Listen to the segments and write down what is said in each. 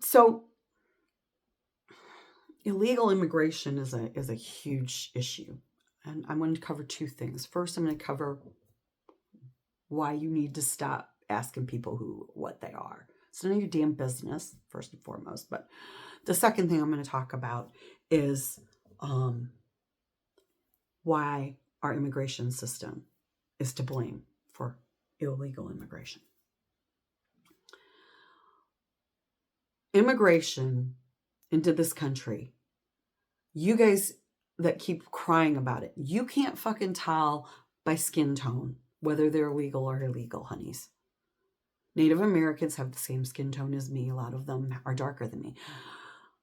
So illegal immigration is a huge issue. And I'm going to cover two things. First, I'm going to cover why you need to stop asking people what they are. It's none of your damn business, first and foremost. But the second thing I'm going to talk about is why our immigration system is to blame for illegal immigration. Immigration into this country, you guys that keep crying about it, you can't fucking tell by skin tone whether they're legal or illegal, honeys. Native Americans have the same skin tone as me. A lot of them are darker than me.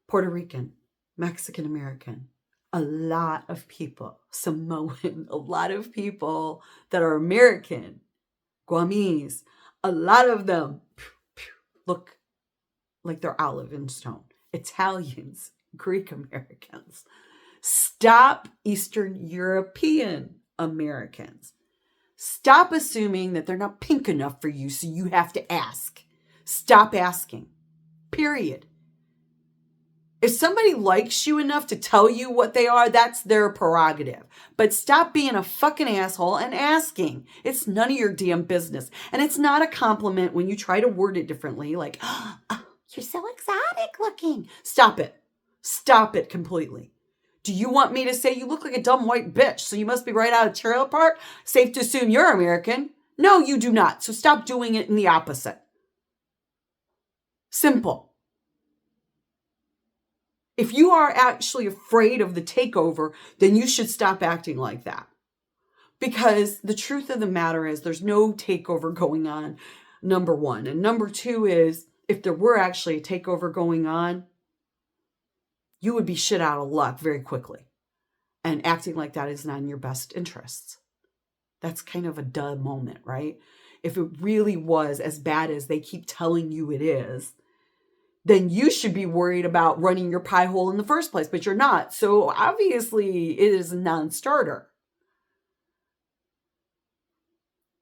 Puerto Rican, Mexican American, a lot of people, Samoan, a lot of people that are American, Guamese, a lot of them look like they're olive and stone. Italians, Greek Americans. Stop Eastern European Americans. Stop assuming that they're not pink enough for you, so you have to ask. Stop asking. Period. If somebody likes you enough to tell you what they are, that's their prerogative. But stop being a fucking asshole and asking. It's none of your damn business. And it's not a compliment when you try to word it differently, like, oh, you're so exotic looking. Stop it. Stop it completely. Do you want me to say you look like a dumb white bitch, so you must be right out of trailer park? Safe to assume you're American. No, you do not. So stop doing it in the opposite. Simple. If you are actually afraid of the takeover, then you should stop acting like that. Because the truth of the matter is there's no takeover going on, number one. And number two is, if there were actually a takeover going on, you would be shit out of luck very quickly. And acting like that is not in your best interests. That's kind of a duh moment, right? If it really was as bad as they keep telling you it is, then you should be worried about running your pie hole in the first place, but you're not. So obviously it is a non-starter.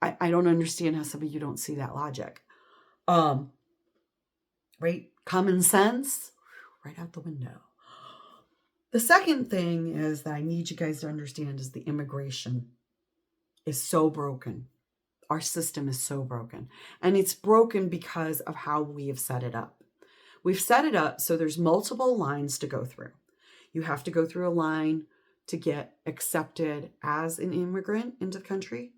I don't understand how some of you don't see that logic. Right? Common sense, right out the window. The second thing is that I need you guys to understand is the immigration is so broken. Our system is so broken. And it's broken because of how we have set it up. We've set it up so there's multiple lines to go through. You have to go through a line to get accepted as an immigrant into the country.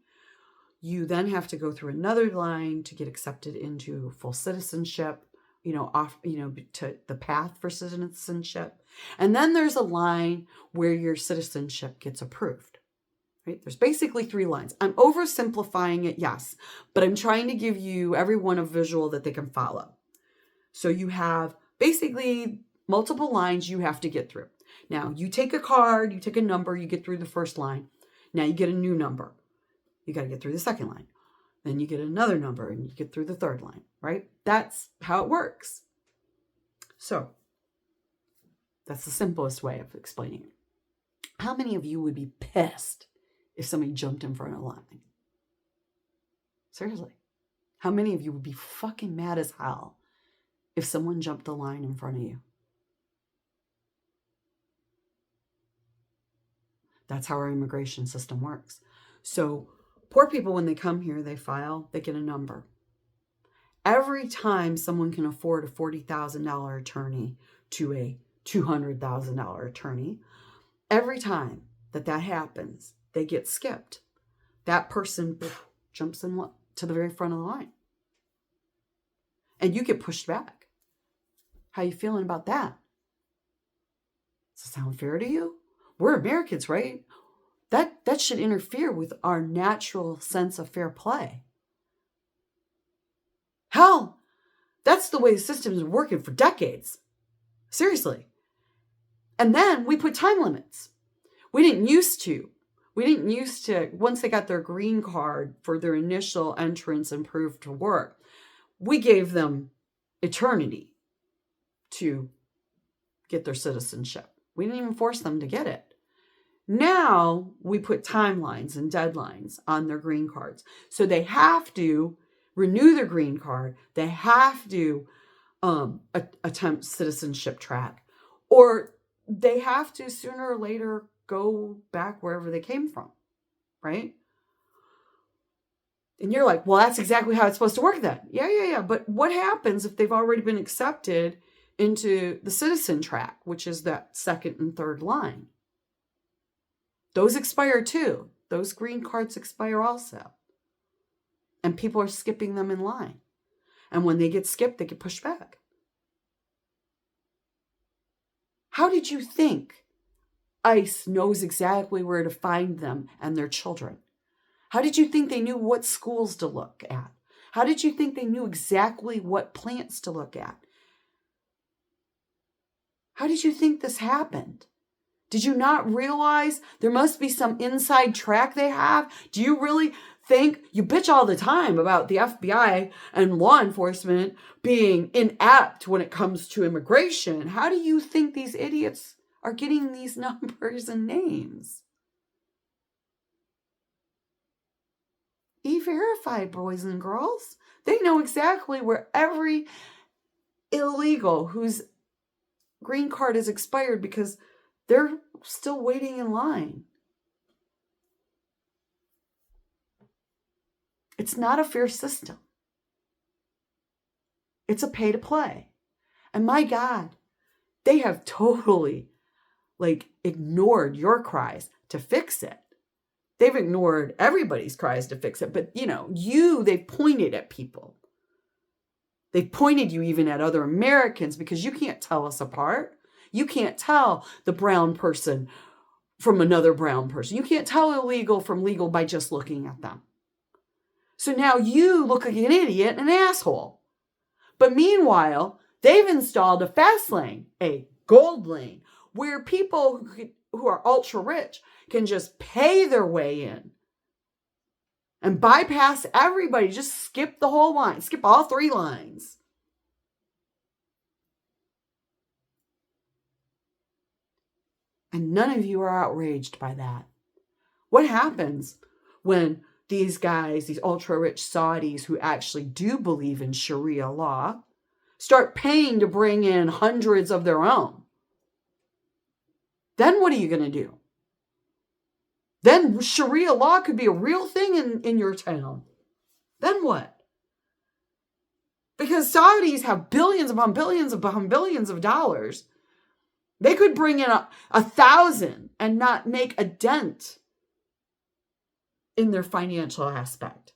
You then have to go through another line to get accepted into full citizenship, to the path for citizenship. And then there's a line where your citizenship gets approved. Right? There's basically 3 lines. I'm oversimplifying it, yes, but I'm trying to give you everyone a visual that they can follow. So you have basically multiple lines you have to get through. Now, you take a card, you take a number, you get through the first line. Now you get a new number. You got to get through the second line. Then you get another number and you get through the third line, right? That's how it works. So that's the simplest way of explaining it. How many of you would be pissed if somebody jumped in front of a line? Seriously. How many of you would be fucking mad as hell if someone jumped the line in front of you? That's how our immigration system works. So poor people, when they come here, they file, they get a number. Every time someone can afford a $40,000 attorney to a $200,000 attorney, every time that happens, they get skipped. That person jumps in to the very front of the line. And you get pushed back. How you feeling about that? Does it sound fair to you? We're Americans, right? That should interfere with our natural sense of fair play. Hell, that's the way the system is working for decades. Seriously. And then we put time limits. We didn't used to, once they got their green card for their initial entrance and proof to work, we gave them eternity to get their citizenship. We didn't even force them to get it. Now we put timelines and deadlines on their green cards. So they have to renew their green card. They have to attempt citizenship track, or they have to sooner or later go back wherever they came from, right? And you're like, well, that's exactly how it's supposed to work then. Yeah. But what happens if they've already been accepted into the citizen track, which is that second and third line? Those expire too. Those green cards expire also. And people are skipping them in line. And when they get skipped, they get pushed back. How did you think ICE knows exactly where to find them and their children? How did you think they knew what schools to look at? How did you think they knew exactly what plants to look at? How did you think this happened? Did you not realize there must be some inside track they have? Do you really think, you bitch all the time about the FBI and law enforcement being inept when it comes to immigration? How do you think these idiots are getting these numbers and names? E-Verify, boys and girls. They know exactly where every illegal whose green card is expired because they're still waiting in line. It's not a fair system. It's a pay to play. And my God, they have totally ignored your cries to fix it. They've ignored everybody's cries to fix it. But, they've pointed at people. They pointed you even at other Americans because you can't tell us apart. You can't tell the brown person from another brown person. You can't tell illegal from legal by just looking at them. So now you look like an idiot and an asshole. But meanwhile, they've installed a fast lane, a gold lane, where people who are ultra rich can just pay their way in and bypass everybody. Just skip the whole line, skip all 3 lines. And none of you are outraged by that. What happens when these guys, these ultra rich Saudis who actually do believe in Sharia law, start paying to bring in hundreds of their own? Then what are you going to do? Then Sharia law could be a real thing in your town. Then what? Because Saudis have billions upon billions upon billions of dollars. They could bring in 1,000 and not make a dent in their financial aspect.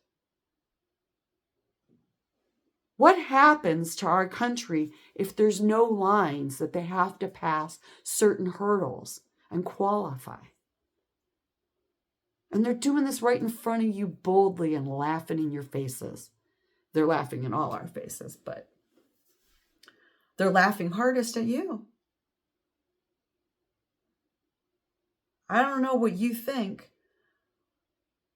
What happens to our country if there's no lines that they have to pass certain hurdles and qualify? And they're doing this right in front of you boldly and laughing in your faces. They're laughing in all our faces, but they're laughing hardest at you. I don't know what you think,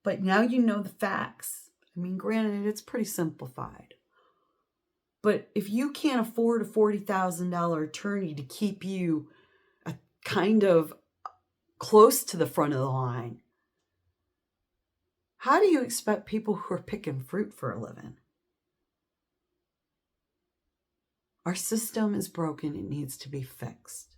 but now you know the facts. I mean, granted, it's pretty simplified. But if you can't afford a $40,000 attorney to keep you kind of close to the front of the line, how do you expect people who are picking fruit for a living? Our system is broken. It needs to be fixed.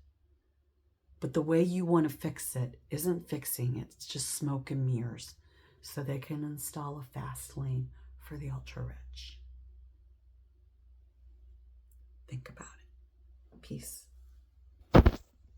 But the way you want to fix it isn't fixing it. It's just smoke and mirrors so they can install a fast lane for the ultra rich. Think about it. Peace.